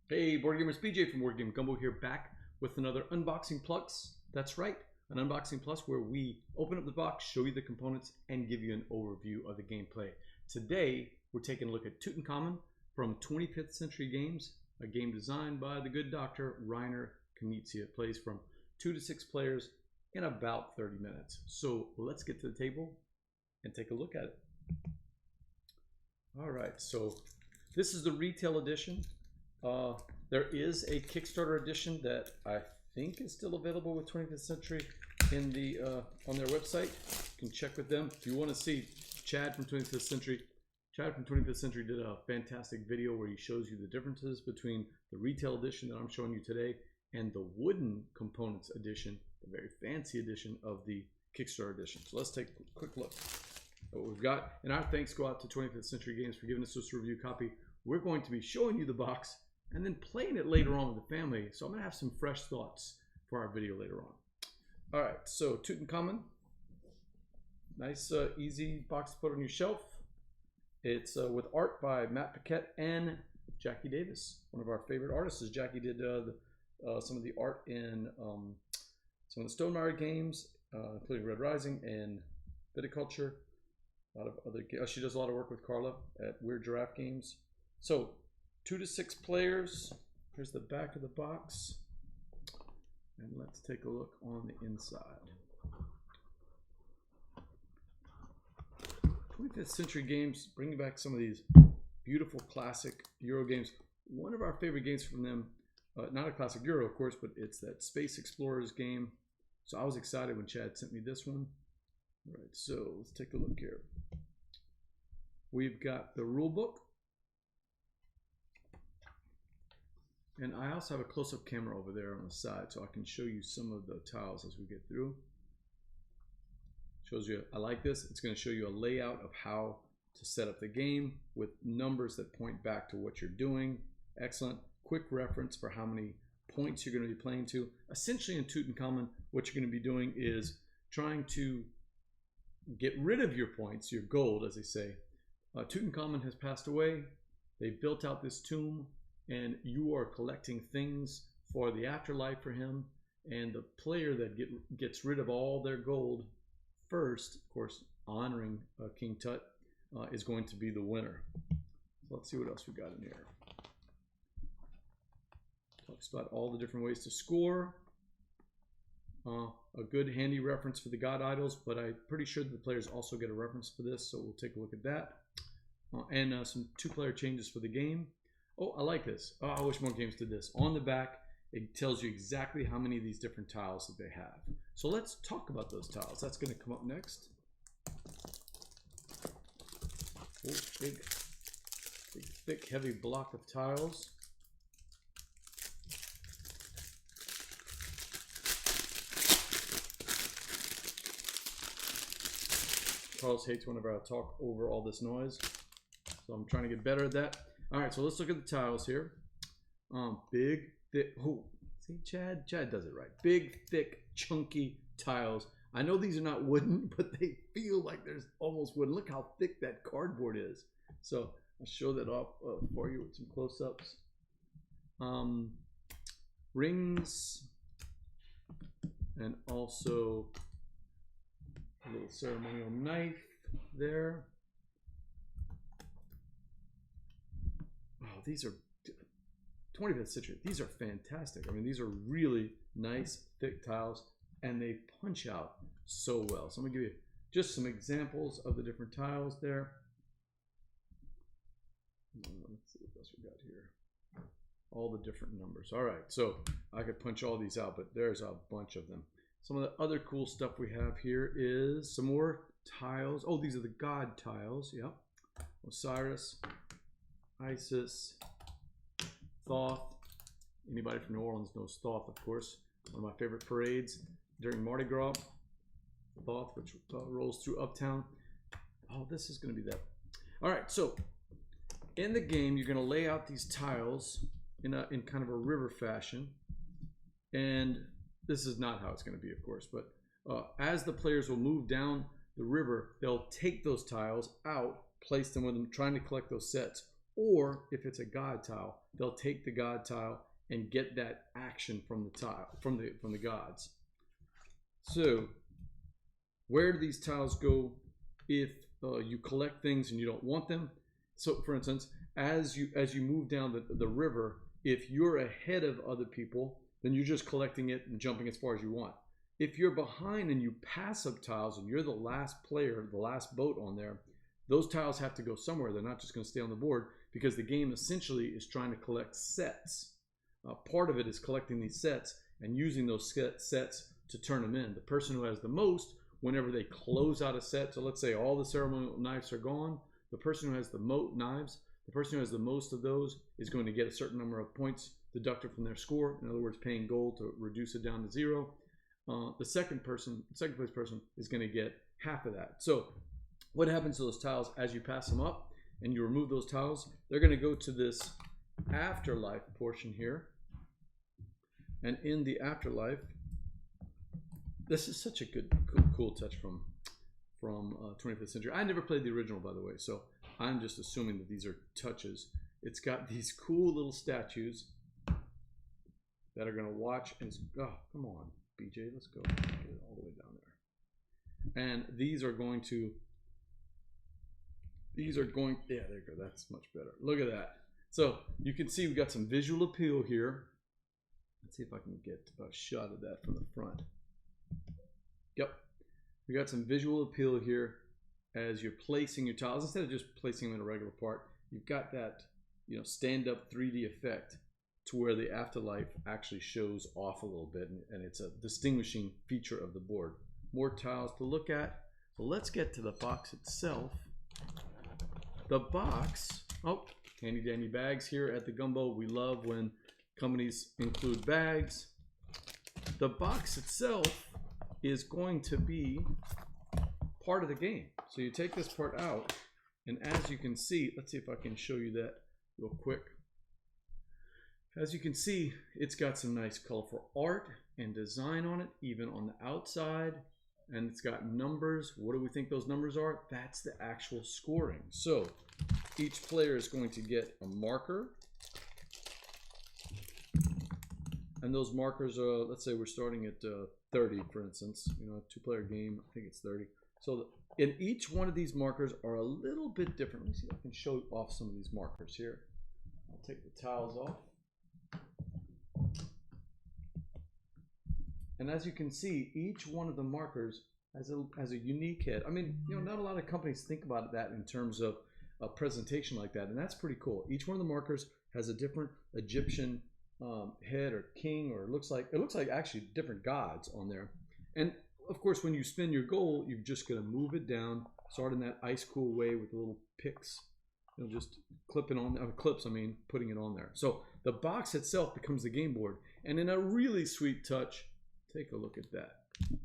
Hey board gamers, BJ from Game Gumbo here, back with another Unboxing Plus. That's right, an Unboxing Plus where we open up the box, show you the components, and give you an overview of the gameplay. Today, we're taking a look at Tutankhamun from 25th Century Games, a game designed by the good doctor Reiner Knizia. It plays from 2 to 6 players in about 30 minutes. So let's get to the table and take a look at it. All right, so this is the retail edition. There is a Kickstarter edition that I think is still available with 25th Century in the on their website. You can check with them if you want to see Chad from 25th Century. Chad from 25th Century did a fantastic video where he shows you the differences between the retail edition that I'm showing you today and the wooden components edition, the very fancy edition of the Kickstarter edition. So let's take a quick look at what we've got. And our thanks go out to 25th Century Games for giving us this review copy. We're going to be showing you the box and then playing it later on with the family. So I'm gonna have some fresh thoughts for our video later on. All right, so Tutankhamun, nice easy box to put on your shelf. It's with art by Matt Paquette and Jacqui Davis. One of our favorite artists is Jacqui. Did some of the art in some of the Stonemaier games, including Red Rising and Viticulture. A lot of other, she does a lot of work with Carla at Weird Giraffe Games. So 2 to 6 players. Here's the back of the box. And let's take a look on the inside. 25th Century Games bringing back some of these beautiful classic Euro games. One of our favorite games from them, not a classic Euro of course, but it's that Space Explorers game. So I was excited when Chad sent me this one. All right, so let's take a look here. We've got the rule book. And I also have a close-up camera over there on the side so I can show you some of the tiles as we get through. Shows you, I like this. It's going to show you a layout of how to set up the game with numbers that point back to what you're doing. Excellent. Quick reference for how many points you're going to be playing to. Essentially in Tutankhamun, what you're going to be doing is trying to get rid of your points, your gold, as they say. Tutankhamun has passed away. They built out this tomb, and you are collecting things for the afterlife for him. And the player that gets rid of all their gold first, of course, honoring King Tut, is going to be the winner. So let's see what else we got in here. Talks about all the different ways to score. A good handy reference for the god idols, but I'm pretty sure that the players also get a reference for this, so we'll take a look at that. And some 2-player changes for the game. Oh, I like this. Oh, I wish more games did this. On the back, it tells you exactly how many of these different tiles that they have. So let's talk about those tiles. That's going to come up next. Oh, big, thick, heavy block of tiles. Charles hates whenever I talk over all this noise, so I'm trying to get better at that. All right, so let's look at the tiles here. Big, thick, oh, see Chad does it right. Big, thick, chunky tiles. I know these are not wooden, but they feel like there's almost wooden. Look how thick that cardboard is. So I'll show that off for you with some close-ups. Rings, and also a little ceremonial knife there. Oh, these are 25th Century. These are fantastic. I mean, these are really nice, thick tiles, and they punch out so well. So I'm gonna give you just some examples of the different tiles there. Let's see what else we got here. All the different numbers. All right, so I could punch all these out, but there's a bunch of them. Some of the other cool stuff we have here is some more tiles. Oh, these are the god tiles. Yep. Osiris, Isis, Thoth. Anybody from New Orleans knows Thoth, of course. One of my favorite parades during Mardi Gras. Thoth, which rolls through Uptown. Oh, this is going to be that. All right, so in the game, you're going to lay out these tiles in kind of a river fashion. And this is not how it's going to be, of course, but as the players will move down the river, they'll take those tiles out, place them with them, trying to collect those sets. or if it's a god tile, they'll take the god tile and get that action from the tile, from the gods. So where do these tiles go if you collect things and you don't want them? So for instance, as you move down the river, if you're ahead of other people, then you're just collecting it and jumping as far as you want. If you're behind and you pass up tiles and you're the last player, the last boat on there, those tiles have to go somewhere. They're not just going to stay on the board, because the game essentially is trying to collect sets. Part of it is collecting these sets and using those sets to turn them in. The person who has the most, whenever they close out a set, so let's say all the ceremonial knives are gone, the person who has the the person who has the most of those is going to get a certain number of points deducted from their score. In other words, paying gold to reduce it down to 0. The second place person is going to get half of that. So what happens to those tiles as you pass them up and you remove those tiles? They're going to go to this afterlife portion here. And in the afterlife, this is such a cool touch from 25th Century. I never played the original, by the way, so I'm just assuming that these are touches. It's got these cool little statues that are going to watch and, oh, come on, BJ, let's go. Get it all the way down there. And these are going, yeah, there you go. That's much better. Look at that. So you can see we've got some visual appeal here. Let's see if I can get a shot of that from the front. Yep. We got some visual appeal here as you're placing your tiles. Instead of just placing them in a regular part, you've got that, you know, stand-up 3D effect to where the afterlife actually shows off a little bit, and it's a distinguishing feature of the board. More tiles to look at. So let's get to the box itself. The box, oh, handy dandy bags here at the Gumbo. We love when companies include bags. The box itself is going to be part of the game. So you take this part out, and as you can see, let's see if I can show you that real quick. As you can see, it's got some nice colorful art and design on it, even on the outside, and it's got numbers. What do we think those numbers are? That's the actual scoring. So each player is going to get a marker, and those markers are, let's say we're starting at 30, for instance, you know, a 2-player game, I think it's 30. So in each one of these markers are a little bit different. Let me see if I can show off some of these markers here. I'll take the tiles off. And as you can see, each one of the markers has a unique head. I mean, you know, not a lot of companies think about that in terms of a presentation like that, and that's pretty cool. Each one of the markers has a different Egyptian head or king, or it looks like actually different gods on there. And of course, when you spin your goal, you're just going to move it down, start in that ice cool way with the little picks. You'll just putting it on there. So the box itself becomes the game board. And in a really sweet touch, take a look at that. In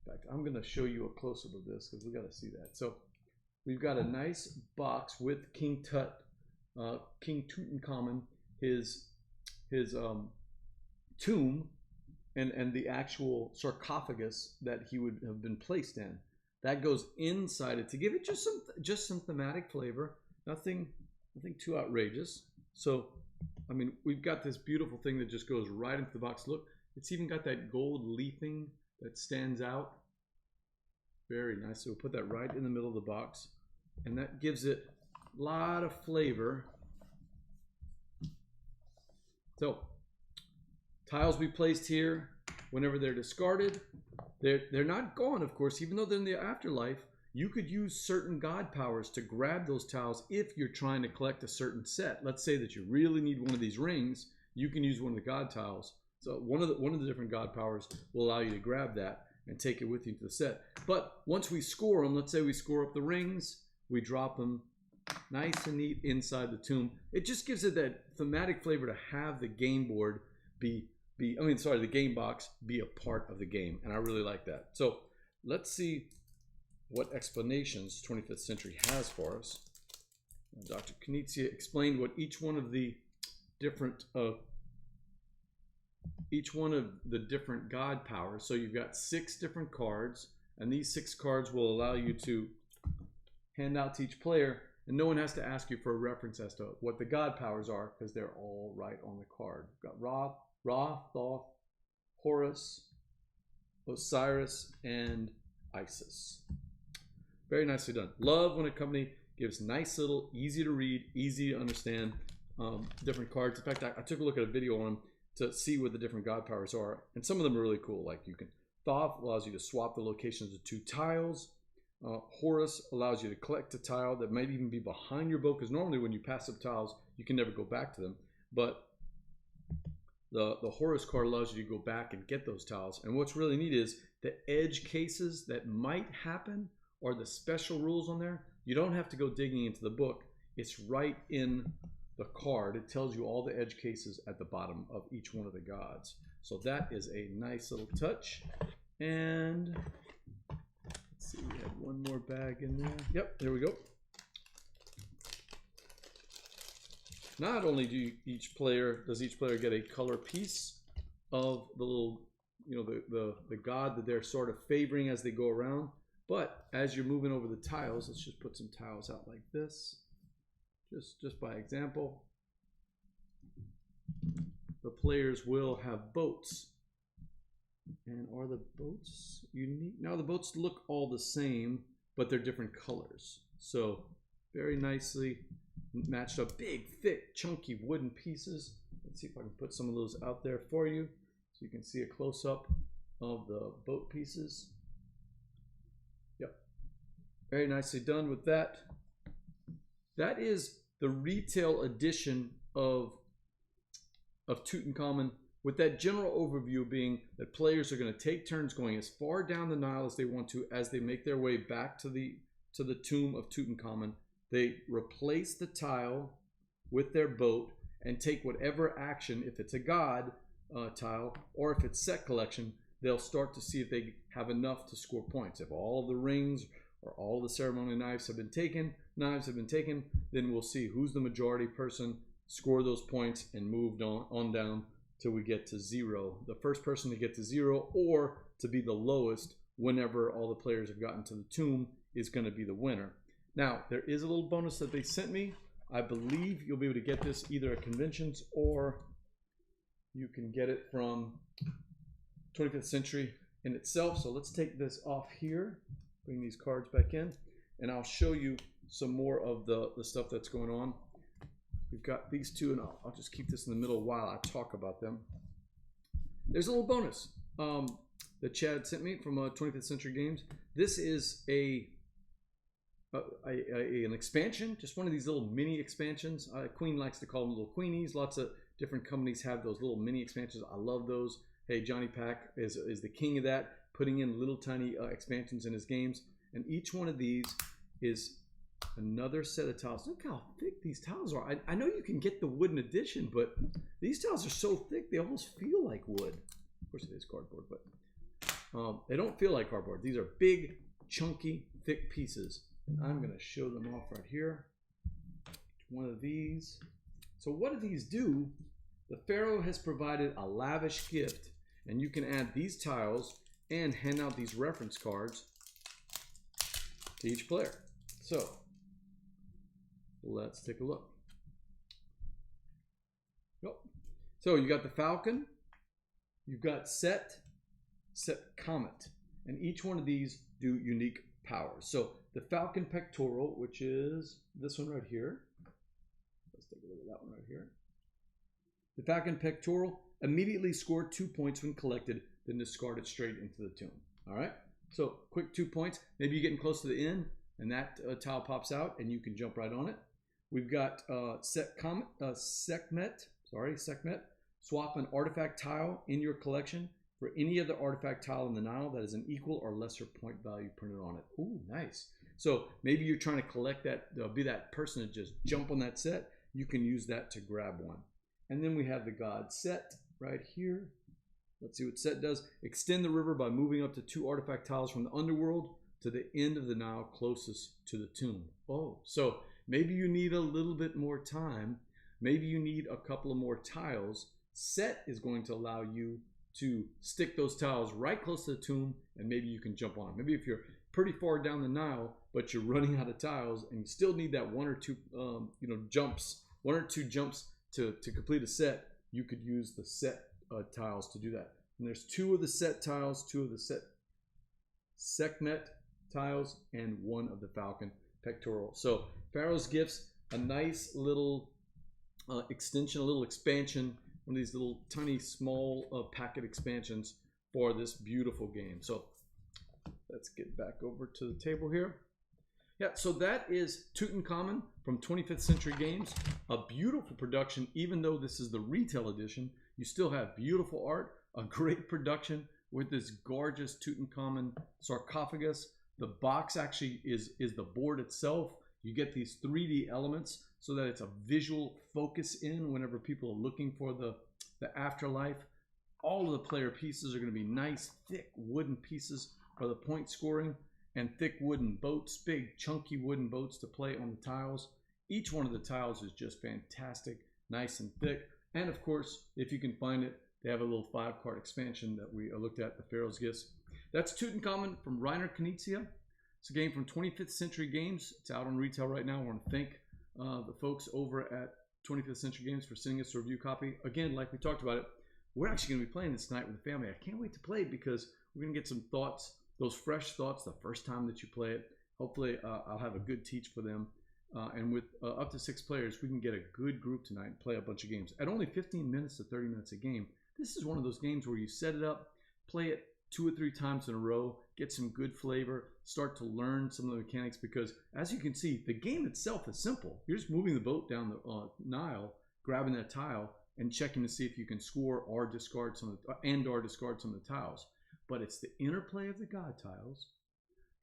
fact, I'm going to show you a close-up of this because we got to see that. So we've got a nice box with King Tutankhamun, his tomb, and the actual sarcophagus that he would have been placed in. That goes inside it to give it just some thematic flavor. Nothing too outrageous. So, I mean, we've got this beautiful thing that just goes right into the box. Look, it's even got that gold leafing that stands out. Very nice. So we'll put that right in the middle of the box, and that gives it a lot of flavor. So, tiles we placed here, whenever they're discarded, they're not gone, of course. Even though they're in the afterlife, you could use certain god powers to grab those tiles if you're trying to collect a certain set. Let's say that you really need one of these rings, you can use one of the god tiles. So one of the different god powers will allow you to grab that and take it with you to the set. But once we score them, let's say we score up the rings, we drop them nice and neat inside the tomb. It just gives it that thematic flavor to have the game board the game box be a part of the game, and I really like that. So let's see what explanations 25th Century has for us. Dr. Knizia explained what each one of the different god powers. So you've got 6 different cards, and these 6 cards will allow you to hand out to each player And no one has to ask you for a reference as to what the god powers are, because they're all right on the card. We've got Ra, Thoth, Horus, Osiris, and Isis. Very nicely done. Love when a company gives nice little, easy to read, easy to understand different cards. In fact, I took a look at a video on them to see what the different god powers are, and some of them are really cool. Like Thoth allows you to swap the locations of 2 tiles. Horus allows you to collect a tile that might even be behind your boat, because normally when you pass up tiles, you can never go back to them. But the Horus card allows you to go back and get those tiles. And what's really neat is the edge cases that might happen, or the special rules on there. You don't have to go digging into the book. It's right in the card. It tells you all the edge cases at the bottom of each one of the gods. So that is a nice little touch. And let's see, we had one more bag in there. Yep, there we go. Not only does each player get a color piece of the little, the god that they're sort of favoring as they go around, but as you're moving over the tiles, let's just put some tiles out like this, just by example. The players will have boats. And are the boats unique? Now the boats look all the same, but they're different colors. So very nicely matched up, big, thick, chunky wooden pieces. Let's see if I can put some of those out there for you so you can see a close-up of the boat pieces. Yep, very nicely done with that. That is the retail edition of Tutankhamun, with that general overview being that players are going to take turns going as far down the Nile as they want to as they make their way back to the tomb of Tutankhamun. They replace the tile with their boat and take whatever action, if it's a god tile or if it's set collection, they'll start to see if they have enough to score points. If all the rings or all the ceremonial knives have been taken, then we'll see who's the majority person, score those points, and moved on down till we get to 0. The first person to get to 0 or to be the lowest whenever all the players have gotten to the tomb is going to be the winner. Now, there is a little bonus that they sent me. I believe you'll be able to get this either at conventions or you can get it from 25th Century in itself. So let's take this off here, bring these cards back in, and I'll show you some more of the stuff that's going on. We've got these two, and I'll just keep this in the middle while I talk about them. There's a little bonus that Chad sent me from 25th Century Games. This is an expansion, just one of these little mini expansions. Queen likes to call them little queenies. Lots of different companies have those little mini expansions. I love those. Hey, Johnny Pack is the king of that, putting in little tiny expansions in his games. And each one of these is another set of tiles. Look how thick these tiles are. I know you can get the wooden edition, but these tiles are so thick they almost feel like wood. Of course it is cardboard, but they don't feel like cardboard. These are big, chunky, thick pieces. And I'm going to show them off right here. One of these. So what do these do? The Pharaoh has provided a lavish gift, and you can add these tiles and hand out these reference cards to each player. So let's take a look. So you got the Falcon, you've got Set, Comet, and each one of these do unique powers. So the Falcon Pectoral, which is this one right here. Let's take a look at that one right here. The Falcon Pectoral immediately scored 2 points when collected, then discarded straight into the tomb. All right, so quick 2 points. Maybe you're getting close to the end and that tile pops out and you can jump right on it. We've got Sekhmet. Swap an artifact tile in your collection for any other artifact tile in the Nile that has an equal or lesser point value printed on it. Ooh, nice. So maybe you're trying to collect that, be that person to just jump on that set. You can use that to grab one. And then we have the god Set right here. Let's see what Set does. Extend the river by moving up to 2 artifact tiles from the underworld to the end of the Nile closest to the tomb. Oh, so maybe you need a little bit more time. Maybe you need a couple of more tiles. Set is going to allow you to stick those tiles right close to the tomb, and maybe you can jump on. Maybe if you're pretty far down the Nile, but you're running out of tiles, and you still need that one or two jumps to complete a set, you could use the set tiles to do that. And there's 2 of the set tiles, 2 of the set Sekhmet tiles, and 1 of the Falcon pectoral. So Pharaoh's Gifts, a nice little extension, a little expansion, one of these little tiny small packet expansions for this beautiful game. So let's get back over to the table here. Yeah, so that is Tutankhamun from 25th Century Games. A beautiful production. Even though this is the retail edition, you still have beautiful art, a great production with this gorgeous Tutankhamun sarcophagus. The box actually is the board itself. You get these 3D elements so that it's a visual focus in whenever people are looking for the afterlife. All of the player pieces are going to be nice, thick wooden pieces for the point scoring, and thick wooden boats, big chunky wooden boats to play on the tiles. Each one of the tiles is just fantastic, nice and thick. And of course, if you can find it, they have a little 5-card expansion that we looked at, the Pharaoh's Gifts. That's Tutankhamun from Reiner Knizia. It's a game from 25th Century Games. It's out on retail right now. I want to thank the folks over at 25th Century Games for sending us a review copy. Again, like we talked about it, we're actually going to be playing this tonight with the family. I can't wait to play it because we're going to get some thoughts, those fresh thoughts the first time that you play it. Hopefully, I'll have a good teach for them. And with up to 6 players, we can get a good group tonight and play a bunch of games. At only 15 minutes to 30 minutes a game, this is one of those games where you set it up, play it 2 or 3 times in a row, get some good flavor, start to learn some of the mechanics, because as you can see, the game itself is simple. You're just moving the boat down the Nile, grabbing that tile, and checking to see if you can score or discard some of the tiles. But it's the interplay of the god tiles,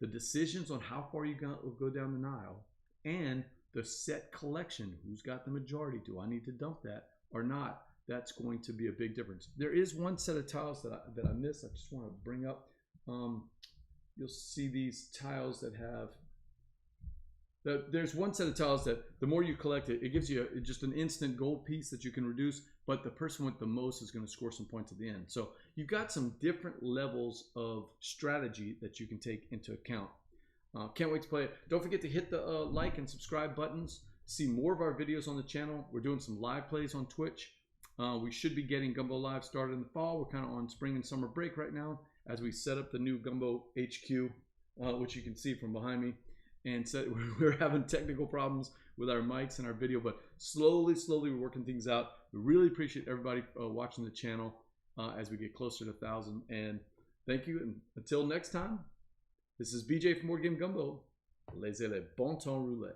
the decisions on how far you go down the Nile, and the set collection. Who's got the majority? Do I need to dump that or not? That's going to be a big difference. There is one set of tiles that I missed. I just want to bring up. You'll see these tiles that have. There's one set of tiles that the more you collect it, it gives you just an instant gold piece that you can reduce, but the person with the most is going to score some points at the end. So you've got some different levels of strategy that you can take into account. Can't wait to play it. Don't forget to hit the like and subscribe buttons. See more of our videos on the channel. We're doing some live plays on Twitch. We should be getting Gumbo Live started in the fall. We're kind of on spring and summer break right now as we set up the new Gumbo HQ, which you can see from behind me. And so we're having technical problems with our mics and our video, but slowly we're working things out. We really appreciate everybody watching the channel as we get closer to 1,000. And thank you. And until next time, this is BJ from Game Gumbo. Laissez le bon temps rouler.